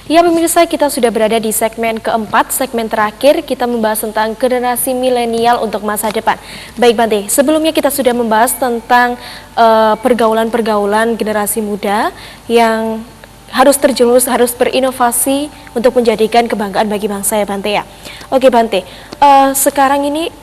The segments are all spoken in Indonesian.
Ya pemirsa, kita sudah berada di segmen keempat, segmen terakhir kita membahas tentang generasi milenial untuk masa depan. Baik Bante, sebelumnya kita sudah membahas tentang pergaulan-pergaulan generasi muda yang harus terjerumus, harus berinovasi untuk menjadikan kebanggaan bagi bangsa ya Bante ya. Oke Bante, sekarang ini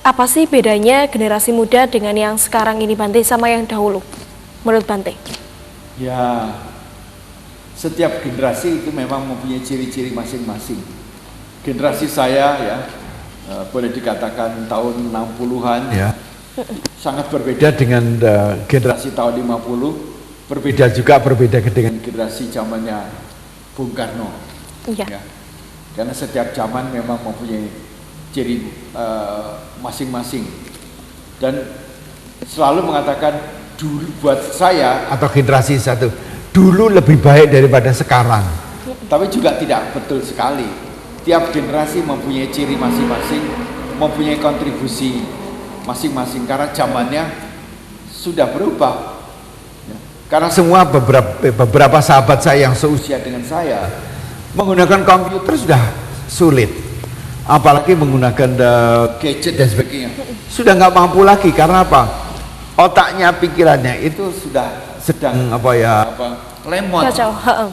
apa sih bedanya generasi muda dengan yang sekarang ini Bante sama yang dahulu menurut Bante? Ya, setiap generasi itu memang mempunyai ciri-ciri masing-masing. Generasi saya ya, boleh dikatakan tahun 60-an ya, sangat berbeda dengan generasi tahun 50, berbeda dengan generasi zamannya Bung Karno. Ya. Karena setiap zaman memang mempunyai ciri masing-masing. Dan selalu mengatakan dulu buat saya atau generasi satu dulu lebih baik daripada sekarang. Tapi juga tidak betul sekali. Tiap generasi mempunyai ciri masing-masing, mempunyai kontribusi masing-masing karena zamannya sudah berubah. Karena semua beberapa sahabat saya yang seusia dengan saya menggunakan komputer sudah sulit, apalagi menggunakan gadget dan sebagainya. Sudah nggak mampu lagi karena apa? Otaknya, pikirannya itu sudah sedang lemot,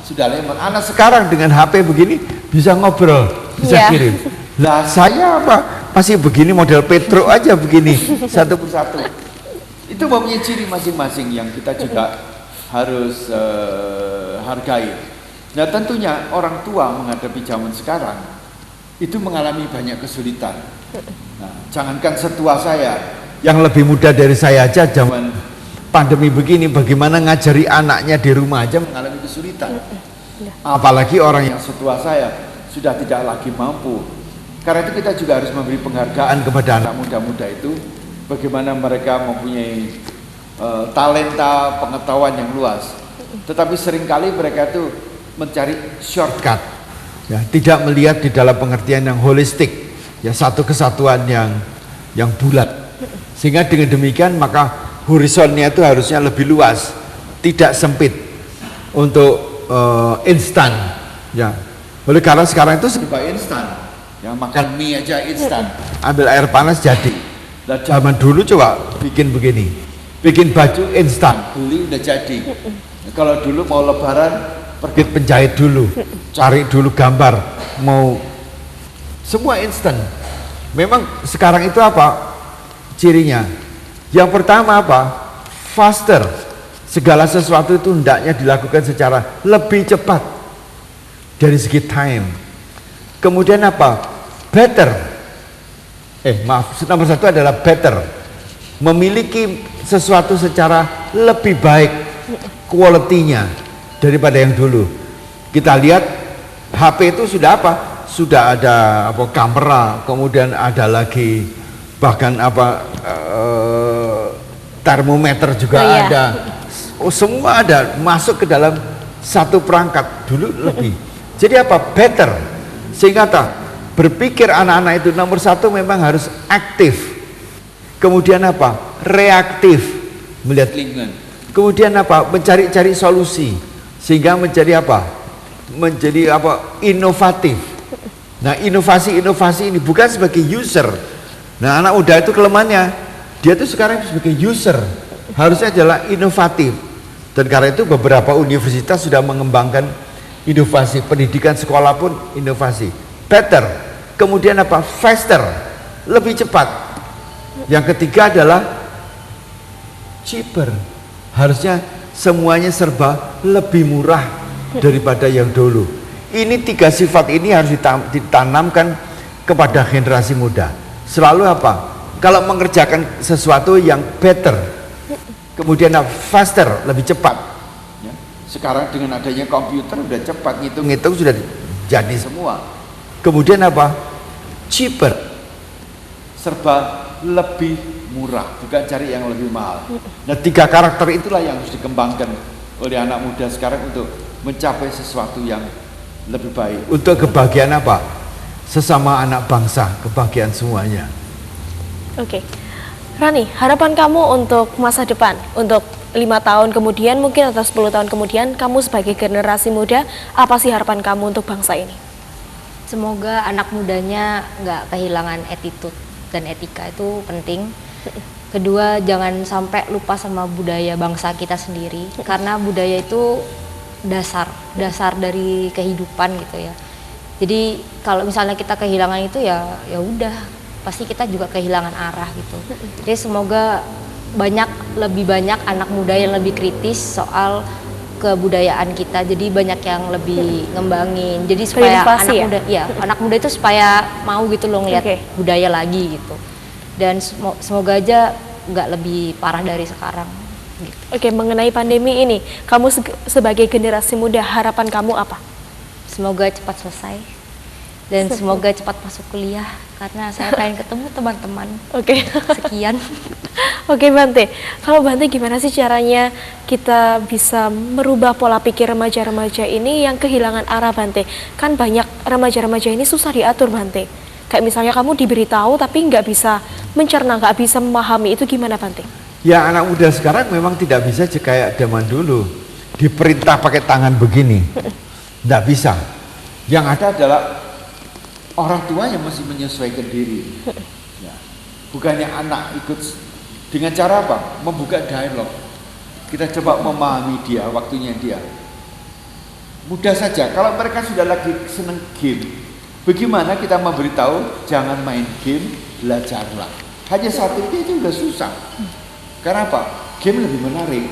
sudah lemot. Anak sekarang dengan HP begini bisa ngobrol, bisa kirim. Lah saya masih begini model Petro aja begini satu persatu. Itu mempunyai ciri masing-masing yang kita juga harus hargai. Nah tentunya orang tua menghadapi zaman sekarang itu mengalami banyak kesulitan. Nah, jangankan setua saya, yang lebih muda dari saya aja zaman pandemi begini bagaimana ngajari anaknya di rumah aja mengalami kesulitan. Apalagi orang yang setua saya sudah tidak lagi mampu. Karena itu kita juga harus memberi penghargaan kepada anak muda-muda itu, bagaimana mereka mempunyai talenta, pengetahuan yang luas. Tetapi seringkali mereka itu mencari shortcut, ya, tidak melihat di dalam pengertian yang holistik, ya, satu kesatuan yang bulat. Sehingga dengan demikian maka horizonnya itu harusnya lebih luas, tidak sempit untuk instan, ya. Oleh karena sekarang itu serba instan, ya, makan mie aja instan, ambil air panas jadi. Nah, zaman dulu coba bikin begini, bikin baju instan, beli udah jadi. Nah, kalau dulu mau lebaran pergi penjahit dulu, cari dulu gambar, mau semua instan. Memang sekarang itu apa cirinya? Yang pertama apa? Faster. Segala sesuatu itu hendaknya dilakukan secara lebih cepat dari segi time. Kemudian apa? Better. Nomor satu adalah better. Memiliki sesuatu secara lebih baik kualitinya daripada yang dulu. Kita lihat HP itu sudah apa? Sudah ada kamera, kemudian ada lagi bahkan termometer juga ada. Semua ada masuk ke dalam satu perangkat. Dulu lebih. Jadi apa? Better. Sehingga berpikir anak-anak itu nomor satu memang harus aktif. Kemudian apa? Reaktif melihat lingkungan. Kemudian apa? Mencari-cari solusi. Sehingga menjadi apa? Menjadi inovatif. Nah, inovasi ini bukan sebagai user. Nah, anak muda itu kelemahannya, dia tuh sekarang sebagai user, harusnya adalah inovatif. Dan karena itu beberapa universitas sudah mengembangkan inovasi, pendidikan sekolah pun inovasi. Better, kemudian apa? Faster, lebih cepat. Yang ketiga adalah cheaper, harusnya semuanya serba lebih murah daripada yang dulu. Ini tiga sifat ini harus ditanamkan kepada generasi muda. Selalu apa? Kalau mengerjakan sesuatu yang better, kemudian faster, lebih cepat. Ya. Sekarang dengan adanya komputer udah cepat, ngitung-ngitung sudah jadi semua. Kemudian apa? Cheaper, serba lebih murah, bukan cari yang lebih mahal. Nah, tiga karakter itulah yang harus dikembangkan oleh anak muda sekarang untuk mencapai sesuatu yang lebih baik. Untuk kebahagiaan apa? Sesama anak bangsa, kebahagiaan semuanya. Oke. Rani, harapan kamu untuk masa depan, untuk 5 tahun kemudian mungkin atau 10 tahun kemudian, kamu sebagai generasi muda, apa sih harapan kamu untuk bangsa ini? Semoga anak mudanya nggak kehilangan attitude dan etika, itu penting. Kedua, jangan sampai lupa sama budaya bangsa kita sendiri, karena budaya itu dasar dari kehidupan gitu ya. Jadi kalau misalnya kita kehilangan itu ya udah, pasti kita juga kehilangan arah gitu. Jadi semoga lebih banyak anak muda yang lebih kritis soal kebudayaan kita, jadi banyak yang lebih ngembangin, jadi supaya anak muda itu supaya mau gitu loh ngeliat budaya lagi gitu. Dan semoga aja nggak lebih parah dari sekarang gitu. Oke, mengenai pandemi ini, kamu sebagai generasi muda, harapan kamu apa? Semoga cepat selesai dan semoga cepat masuk kuliah, karena saya pengen ketemu teman-teman. Oke. Sekian. Oke Bante, kalau Bante gimana sih caranya kita bisa merubah pola pikir remaja-remaja ini yang kehilangan arah, Bante? Kan banyak remaja-remaja ini susah diatur, Bante. Kayak misalnya kamu diberitahu tapi nggak bisa mencerna, nggak bisa memahami, itu gimana, Bante? Ya, anak muda sekarang memang tidak bisa kayak zaman dulu diperintah pakai tangan begini, nggak bisa. Yang ada adalah orang tua yang mesti menyesuaikan diri. Ya. Bukannya anak ikut dengan cara apa? Membuka dialog. Kita coba memahami dia, waktunya dia. Mudah saja, kalau mereka sudah lagi seneng game, bagaimana kita memberitahu jangan main game, belajarlah. Hanya satu itu sudah susah. Karena apa? Game lebih menarik.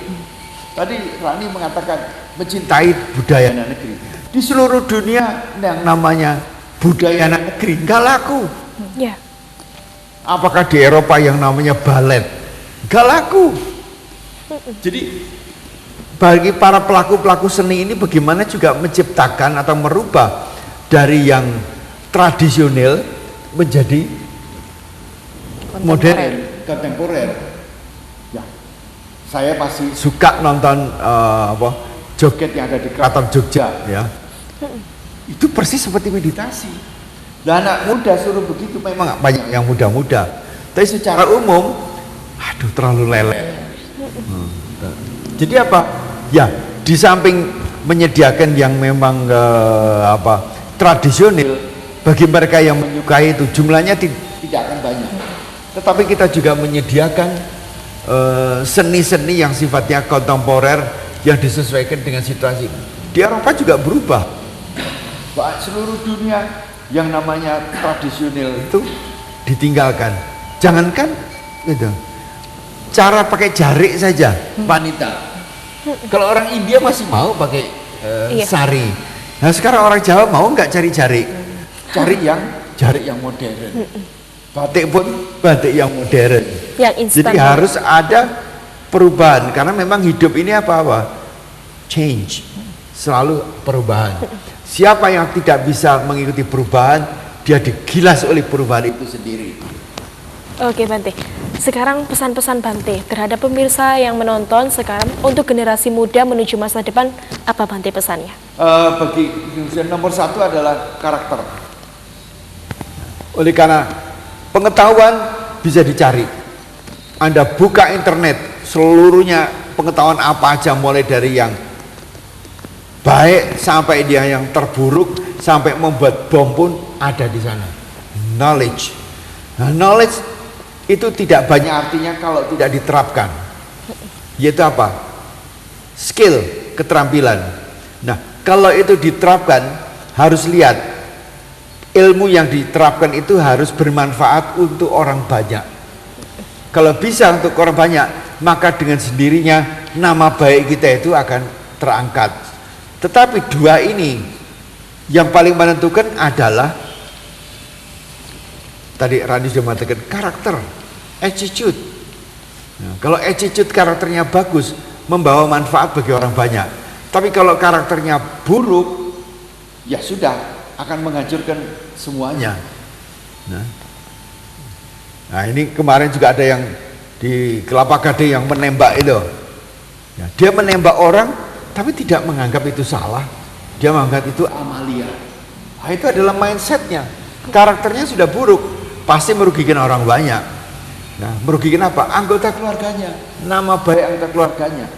Tadi Rani mengatakan mencintai budaya anak negeri. Di seluruh dunia yang namanya budaya anak negeri nggak laku. Ya. Apakah di Eropa yang namanya balet nggak laku? Jadi bagi para pelaku-pelaku seni ini bagaimana juga menciptakan atau merubah dari yang tradisional menjadi modern, kontemporer. Ya, saya pasti suka nonton joget yang ada di Keraton Jogja, ya. Itu persis seperti meditasi. Dan anak muda suruh begitu memang Banyak yang muda-muda, tapi secara umum, aduh terlalu lele. Jadi apa? Ya, di samping menyediakan yang memang tradisional, bagi mereka yang menyukai itu jumlahnya tidak akan banyak. Tetapi kita juga menyediakan seni-seni yang sifatnya kontemporer yang disesuaikan dengan situasi. Di Eropa juga berubah. Seluruh dunia yang namanya tradisional Itu ditinggalkan. Jangankan gitu. Cara pakai jarik saja wanita. Kalau orang India masih mau pakai sari. Nah sekarang orang Jawa mau nggak cari jarik? Cari yang jarik yang modern. Batik pun batik yang modern. Yang instan. Jadi harus ada perubahan karena memang hidup ini apa? Change. Selalu perubahan. Siapa yang tidak bisa mengikuti perubahan, dia digilas oleh perubahan itu sendiri. Oke Bante, sekarang pesan-pesan Bante terhadap pemirsa yang menonton sekarang untuk generasi muda menuju masa depan, apa Bante pesannya? Bagi nomor satu adalah karakter. Oleh karena pengetahuan bisa dicari. Anda buka internet, seluruhnya pengetahuan apa aja, mulai dari yang baik sampai dia yang terburuk, sampai membuat bom pun ada di sana. Knowledge. Nah, knowledge itu tidak banyak artinya kalau tidak diterapkan. Yaitu apa? Skill, keterampilan. Nah, kalau itu diterapkan, harus lihat ilmu yang diterapkan itu harus bermanfaat untuk orang banyak. Kalau bisa untuk orang banyak, maka dengan sendirinya nama baik kita itu akan terangkat. Tetapi dua ini yang paling menentukan adalah tadi Rani sudah mengatakan karakter, attitude. Nah, kalau attitude karakternya bagus, membawa manfaat bagi orang banyak. Tapi kalau karakternya buruk, Ya sudah, akan menghancurkan semuanya. Nah ini kemarin juga ada yang di Kelapa Gading yang menembak itu. Ya, dia menembak orang, tapi tidak menganggap itu salah. Dia menganggap itu amalia. Nah, itu adalah mindsetnya. Karakternya sudah buruk, pasti merugikan orang banyak. Nah, merugikan apa? Anggota keluarganya, nama baik anggota keluarganya.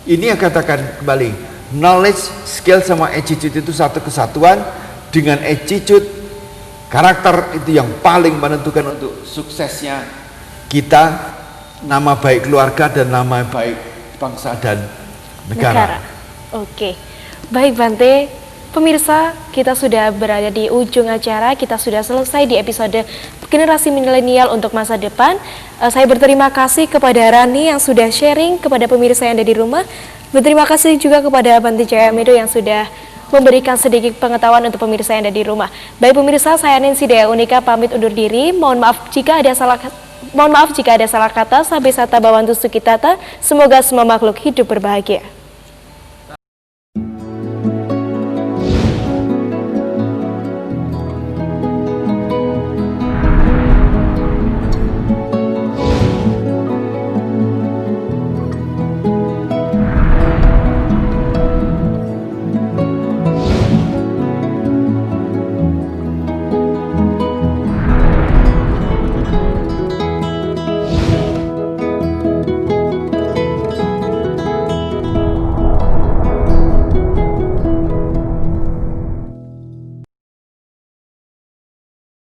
Ini yang katakan kembali, knowledge, skill sama attitude itu satu kesatuan. Dengan attitude, karakter itu yang paling menentukan untuk suksesnya kita, nama baik keluarga dan nama baik bangsa dan negara. Oke, baik Bante. Pemirsa, kita sudah berada di ujung acara, kita sudah selesai di episode generasi milenial untuk masa depan. Saya berterima kasih kepada Rani yang sudah sharing kepada pemirsa yang ada di rumah. Berterima kasih juga kepada Bante Jayamedo yang sudah memberikan sedikit pengetahuan untuk pemirsa yang ada di rumah. Baik pemirsa, saya Nancy Dea Unika pamit undur diri. Mohon maaf jika ada salah kata. Sampai sata bawantu sukitata. Semoga semua makhluk hidup berbahagia.